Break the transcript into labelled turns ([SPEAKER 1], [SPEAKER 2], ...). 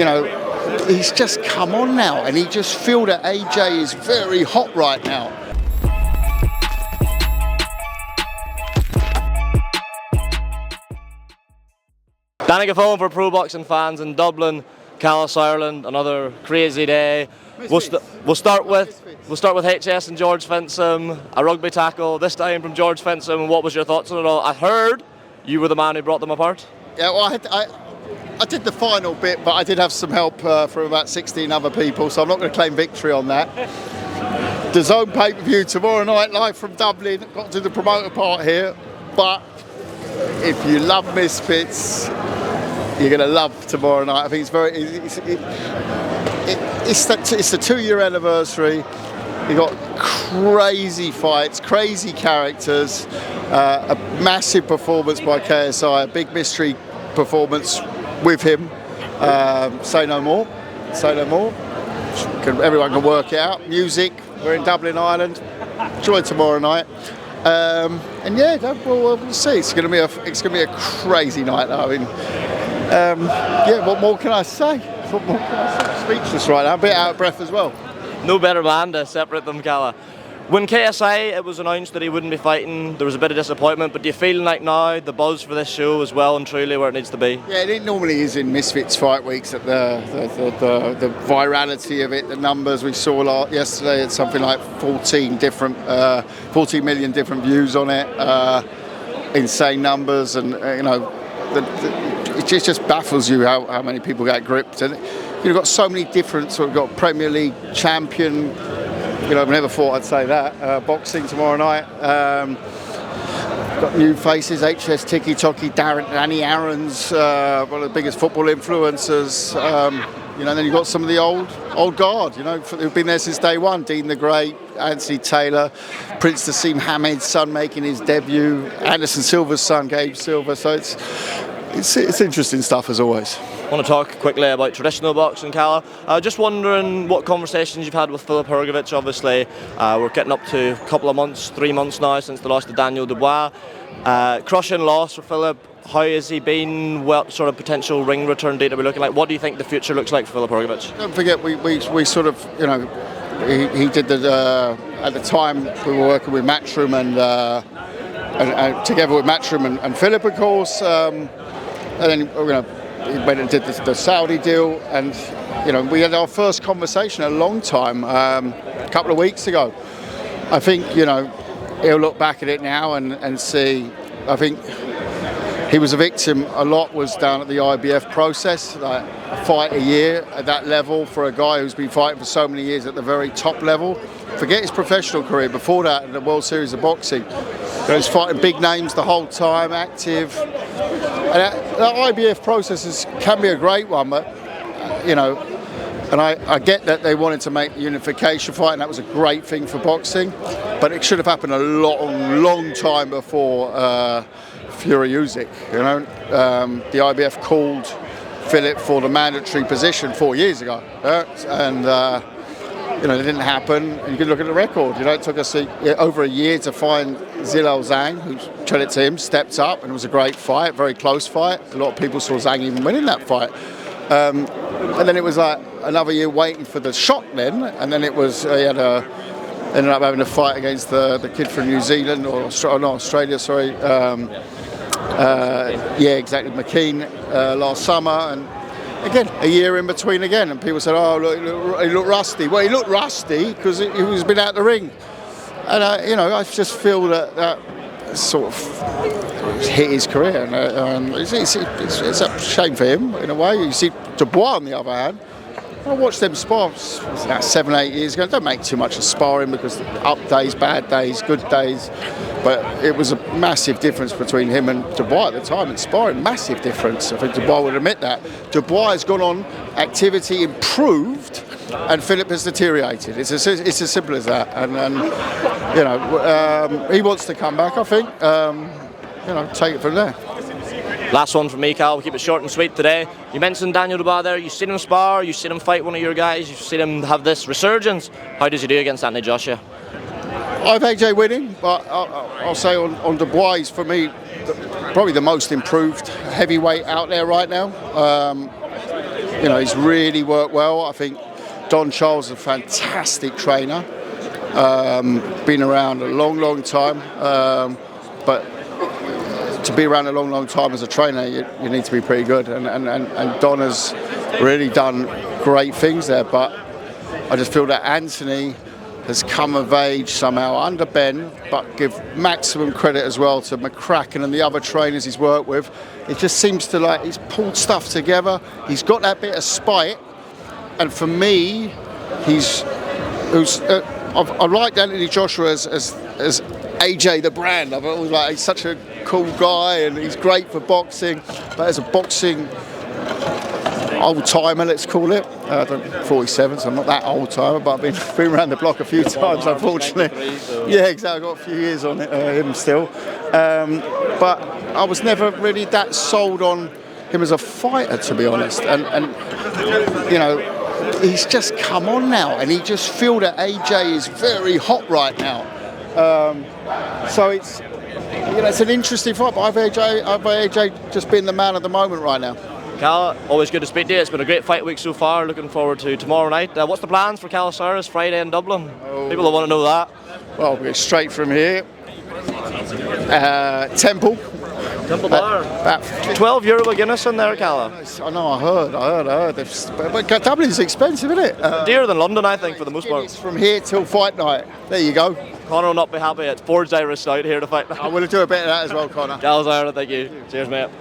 [SPEAKER 1] you know, he's just come on now, and he just feel that AJ is very hot right now.
[SPEAKER 2] Danny Dubois for pro boxing fans in Dublin. Kalle Sauerland, another crazy day. We'll start with HS and George Fensom, a rugby tackle, this time from George Fensom. What was your thoughts on it all? I heard you were the man who brought them apart.
[SPEAKER 1] Yeah, well, I did the final bit, but I did have some help from about 16 other people, so I'm not going to claim victory on that. The Zone pay-per-view tomorrow night, live from Dublin. Got to do the promoter part here, but if you love Misfits, you're going to love tomorrow night. I think it's the 2-year anniversary. You got crazy fights, crazy characters, a massive performance by KSI, a big mystery performance with him. Say no more. Everyone can work it out. Music. We're in Dublin, Ireland. Enjoy tomorrow night. And yeah, we'll see. It's going to be a crazy night. I mean, yeah. What more can I say? Speechless right now. A bit out of breath as well.
[SPEAKER 2] No better man to separate them, Kalle. When KSI, it was announced that he wouldn't be fighting, there was a bit of disappointment, but do you feel like now the buzz for this show is well and truly where it needs to be?
[SPEAKER 1] Yeah, it normally is in Misfits fight weeks, at the virality of it, the numbers we saw yesterday, it's something like 14 million different views on it, insane numbers, and you know, it just baffles you how many people get gripped. And you've got so many different, so we've got Premier League champion. You know, I never thought I'd say that. Boxing tomorrow night. Got new faces, HS Tiki Toki, Danny Aaron's, one of the biggest football influencers. You know, then you've got some of the old guard, you know, who've been there since day one. Dean the Great, Anthony Taylor, Prince Nassim Hamed's son making his debut, Anderson Silva's son, Gabe Silva. So it's interesting stuff as always.
[SPEAKER 2] I want to talk quickly about traditional boxing, Kalle. Just wondering what conversations you've had with Filip Hrgović. Obviously, we're getting up to a couple of months, 3 months now since the loss to Daniel Dubois. Crushing loss for Filip. How has he been? What sort of potential ring return date are we looking like? What do you think the future looks like for Filip Hrgović?
[SPEAKER 1] Don't forget, we sort of, you know, he did at the time we were working with Matchroom and together with Matchroom and Filip, of course, and then you know. He went and did the Saudi deal, and you know, we had our first conversation in a long time a couple of weeks ago. I think, you know, he'll look back at it now and see. I think he was a victim. A lot was down at the IBF process, like a fight a year at that level for a guy who's been fighting for so many years at the very top level. Forget his professional career. Before that, in the World Series of Boxing, he was fighting big names the whole time, active. And that IBF process can be a great one, but you know, and I get that they wanted to make the unification fight, and that was a great thing for boxing, but it should have happened a long time before Fury Usyk. You know, the IBF called Filip for the mandatory position 4 years ago, and you know, it didn't happen. And you can look at the record. You know, it took us over a year to find Zhilei Zhang, who, credit to him, stepped up, and it was a great fight, very clup fight. A lot of people saw Zhang even winning that fight. And then it was like another year waiting for the shot then, and then it was, ended up having a fight against the kid from New Zealand, or Australia, sorry. Yeah, exactly, McKean last summer, and again, a year in between again, and people said, oh, look, he looked rusty. Well, he looked rusty because he's been out the ring. And, you know, I just feel that sort of hit his career. And it's a shame for him, in a way. You see Dubois, on the other hand. I watched them spar about 7-8 years ago. Don't make too much of sparring because up days, bad days, good days. But it was a massive difference between him and Dubois at the time in sparring. Massive difference. I think Dubois would admit that. Dubois has gone on, activity improved, and Filip has deteriorated. It's as simple as that. And you know, he wants to come back, I think. You know, take it from there.
[SPEAKER 2] Last one from me, Kalle. We'll keep it short and sweet today. You mentioned Daniel Dubois there. You've seen him spar, you've seen him fight one of your guys, you've seen him have this resurgence. How does he do against Anthony Joshua?
[SPEAKER 1] I have AJ winning, but I'll say on Dubois, he's, for me, probably the most improved heavyweight out there right now. you know, he's really worked well. I think Don Charles is a fantastic trainer. Been around a long time, but to be around a long time as a trainer, you need to be pretty good. And Don has really done great things there. But I just feel that Anthony has come of age somehow under Ben, but give maximum credit as well to McCracken and the other trainers he's worked with. It just seems to like he's pulled stuff together. He's got that bit of spite, and for me, I like Anthony Joshua as AJ the brand. I've always like he's such a cool guy and he's great for boxing, but as a boxing old timer, let's call it. I'm 47, so I'm not that old timer, but I've been around the block a few times, unfortunately. Yeah, exactly. I've got a few years on him still, but I was never really that sold on him as a fighter, to be honest. And you know, he's just come on now, and he just feel that AJ is very hot right now. So it's, you know, it's an interesting fight. But I've AJ just been the man of the moment right now.
[SPEAKER 2] Kalle, always good to speak to you. It's been a great fight week so far. Looking forward to tomorrow night. What's the plans for Kalle Sauerland Friday in Dublin? People will want to know that.
[SPEAKER 1] Well, we're straight from here. Temple Bar. About
[SPEAKER 2] €12 a Guinness in there, Kalle.
[SPEAKER 1] I know, I heard. But Dublin's expensive, isn't it?
[SPEAKER 2] Dearer than London, I think, for the most part.
[SPEAKER 1] It's from here till fight night. There you go.
[SPEAKER 2] Conor will not be happy. It's Forged Irish Stout here to fight.
[SPEAKER 1] I will do a bit of that as well, Conor.
[SPEAKER 2] Kalle Sauerland, thank you. Cheers, mate.